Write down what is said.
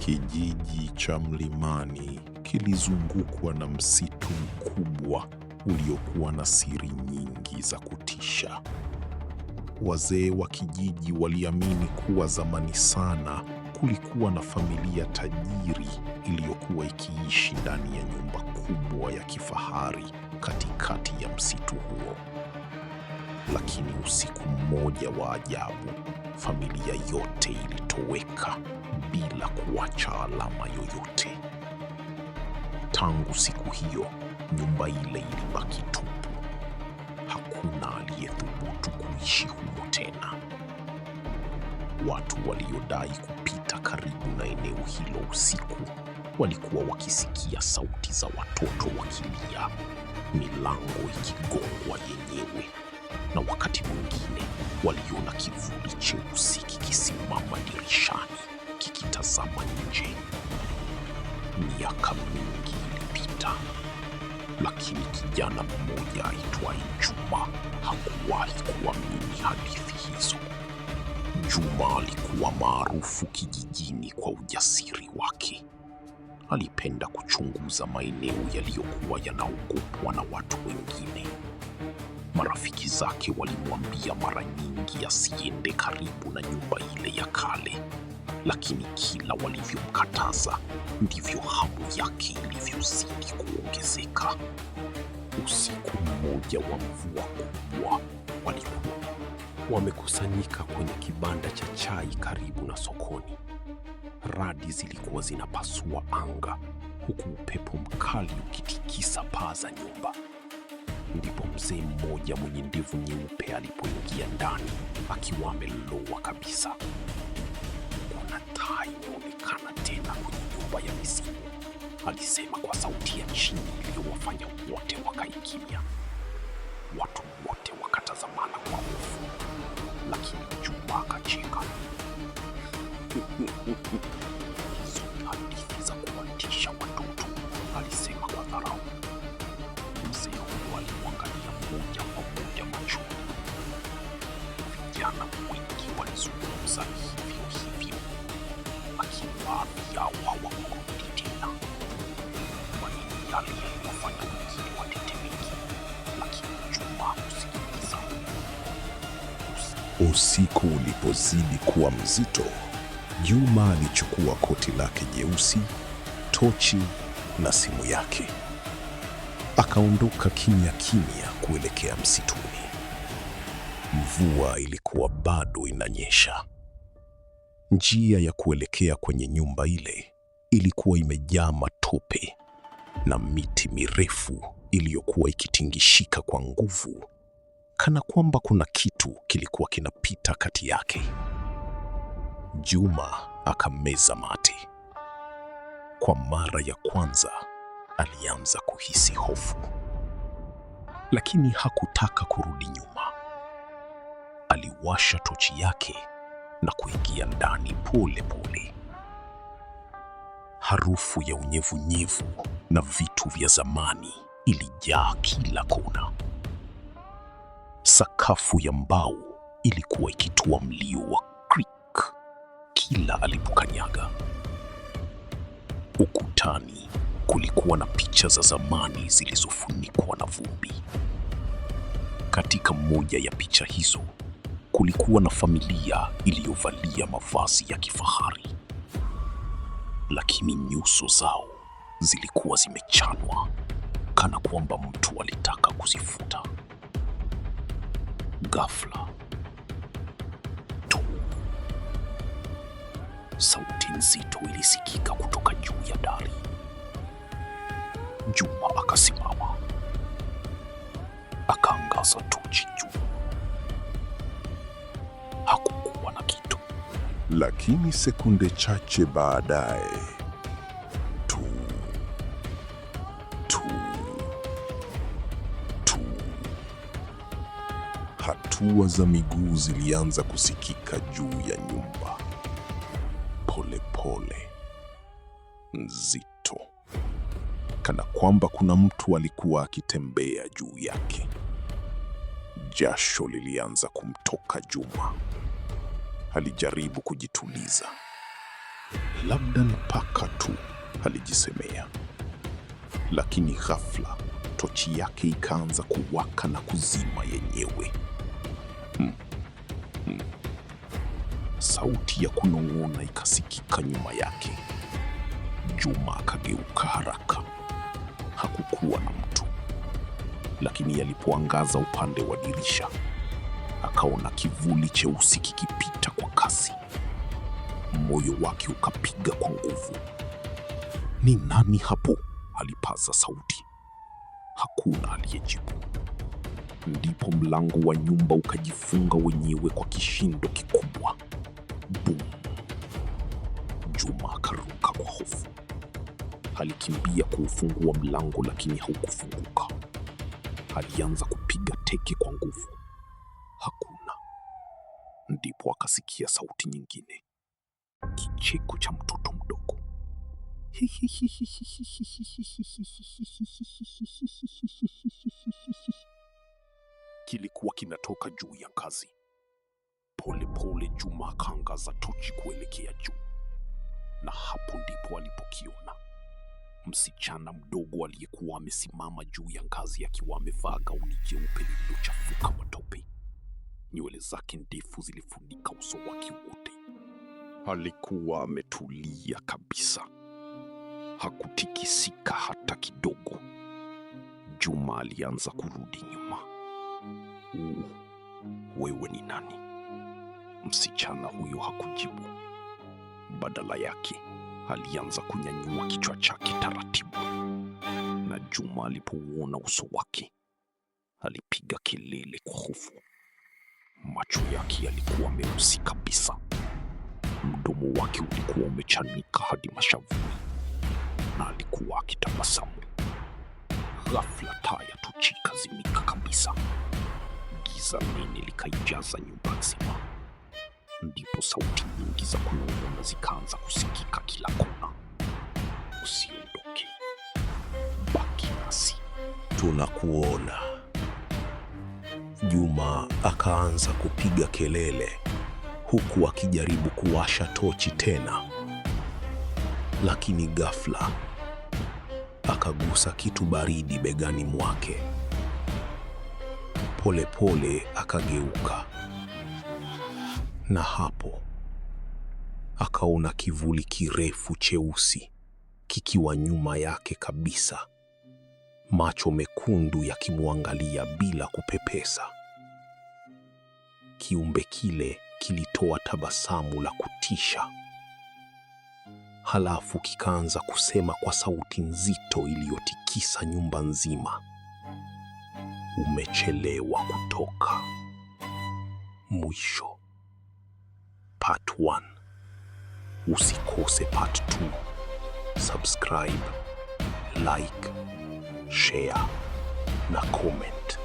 Kijiji cha Mlimani kilizungukwa na msitu mkubwa uliokuwa na siri nyingi za kutisha. Wazee wa kijiji waliamini kuwa zamani sana kulikuwa na familia tajiri iliyokuwa ikiishi ndani ya nyumba kubwa ya kifahari katikati ya msitu huo. Lakini usiku mmoja wa ajabu, familia yote ilitoweka bila kuacha alama yoyote. Tangu siku hiyo, nyumba ile ilibaki tupu. Hakuna aliyethubutu kuishi humo tena. Watu waliodai kupita karibu na eneo hilo usiku walikuwa wakisikia sauti za watoto wakilia, milango ikigongwa yenyewe, na wakati mwingine waliona kivuli cheusi kikisimama dirishani kikitazama nje. Miaka mingi ilipita, lakini kijana mmoja aitwaye Juma hakuwahi kuamini hadithi hizo. Juma alikuwa maarufu kijijini kwa ujasiri wake. Alipenda kuchunguza maeneo yaliyokuwa yanaogopwa na watu wengine. Marafiki zake walimwambia mara nyingi asiende karibu na nyumba ile ya kale, lakini kila walivyomkataza ndivyo hamu yake ilivyozidi kuongezeka. Usiku mmoja wa mvua kubwa, walikuwa wamekusanyika kwenye kibanda cha chai karibu na sokoni. Radi zilikuwa zinapasua anga, huku upepo mkali ukitikisa paa za nyumba. Ndipo mzee mmoja mwenye ndevu nyeupe alipoingia ndani akiwa amelowa kabisa. Kuna taa inaonekana tena kwenye nyumba ya mizimu, alisema kwa sauti ya chini iliyowafanya wote wakae kimya. Watu wote wakatazamana kwa hofu, lakini Juma akacheka. Hizo ni hadithi za kuwatisha watoto, alisema kwa dharau. Mzee huyo alimwangalia moja kwa moja machoni. Vijana wengi walizungumza hivyo, lakini baadhi yao hawakurudi tena. Maneno yale yaliwafanya wengine watetemeke, lakini Juma hakusikiliza. Usiku ulipozidi kuwa mzito, Juma alichukua koti lake jeusi, tochi na simu yake. Akaondoka kimya kimya kuelekea msituni. Mvua ilikuwa bado inanyesha. Njia ya kuelekea kwenye nyumba ile ilikuwa imejaa matope na miti mirefu iliyokuwa ikitingishika kwa nguvu, kana kwamba kuna kitu kilikuwa kinapita kati yake. Juma akameza mate. Kwa mara ya kwanza alianza kuhisi hofu, lakini hakutaka kurudi nyuma. Aliwasha tochi yake na kuingia ndani pole pole. Harufu ya unyevunyevu na vitu vya zamani ilijaa kila kona. Sakafu ya mbao ilikuwa ikitoa mlio wa creak kila alipokanyaga. Ukutani kulikuwa na picha za zamani zilizofunikwa na vumbi. Katika moja ya picha hizo kulikuwa na familia iliyovalia mavazi ya kifahari, lakini nyuso zao zilikuwa zimechanwa kana kwamba mtu alitaka kuzifuta. Ghafla tu, sauti nzito ilisikika kutoka juu ya dari. Juma akasimama, akaangaza tochi juu. Hakukuwa na kitu. Lakini sekunde chache baadaye, tu, hatua za miguu zilianza kusikika juu ya nyumba, pole pole, nzito, kana kwamba kuna mtu alikuwa akitembea juu yake. Jasho lilianza kumtoka Juma. Alijaribu kujituliza. Labda ni paka alijisemea. Lakini ghafla tochi yake ikaanza kuwaka na kuzima yenyewe. Sauti ya kunong'ona ikasikika nyuma yake. Juma akageuka haraka. Hakukuwa na mtu, lakini alipoangaza upande wa dirisha akaona kivuli cheusi kikipita kwa kasi. Moyo wake ukapiga kwa nguvu. Ni nani hapo? Alipaza sauti. Hakuna aliyejibu. Ndipo mlango wa nyumba ukajifunga wenyewe kwa kishindo kikubwa. Bum! Juma akaruka kwa hofu. Alikimbia kuufungua mlango, lakini haukufunguka. Alianza kupiga teke kwa nguvu. Hakuna. Ndipo akasikia sauti nyingine, kicheko cha mtoto mdogo. Kilikuwa kinatoka juu ya ngazi. Pole pole Juma akaangaza tochi kuelekea juu, na hapo ndipo alipokiona msichana mdogo aliyekuwa amesimama juu ya ngazi akiwa amevaa gauni jeupe lililochafuka matope. Nywele zake ndefu zilifunika uso wake wote. Alikuwa ametulia kabisa, hakutikisika hata kidogo. Juma alianza kurudi nyuma. Wewe ni nani? Msichana huyo hakujibu. Badala yake alianza kunyanyua kichwa chake taratibu, na Juma alipouona uso wake alipiga kelele kwa hofu. Macho yake yalikuwa meusi kabisa. Mdomo wake ulikuwa umechanika hadi mashavuni, na alikuwa akitabasamu. Ghafla taa ya tochi ikazimika kabisa. Giza nene likaijaza nyumba nzima. Ndipo sauti nyingi za kunong'ona zikaanza kusikika kila kona. Usiondoke, baki nasi, tunakuona. Juma akaanza kupiga kelele huku akijaribu kuwasha tochi tena, lakini ghafla akagusa kitu baridi begani mwake. Pole pole akageuka, na hapo akaona kivuli kirefu cheusi kikiwa nyuma yake kabisa, macho mekundu yakimwangalia bila kupepesa. Kiumbe kile kilitoa tabasamu la kutisha, halafu kikaanza kusema kwa sauti nzito iliyotikisa nyumba nzima, umechelewa kutoka. Mwisho. Part 1. Usikose Part 2. Subscribe, like, share na comment.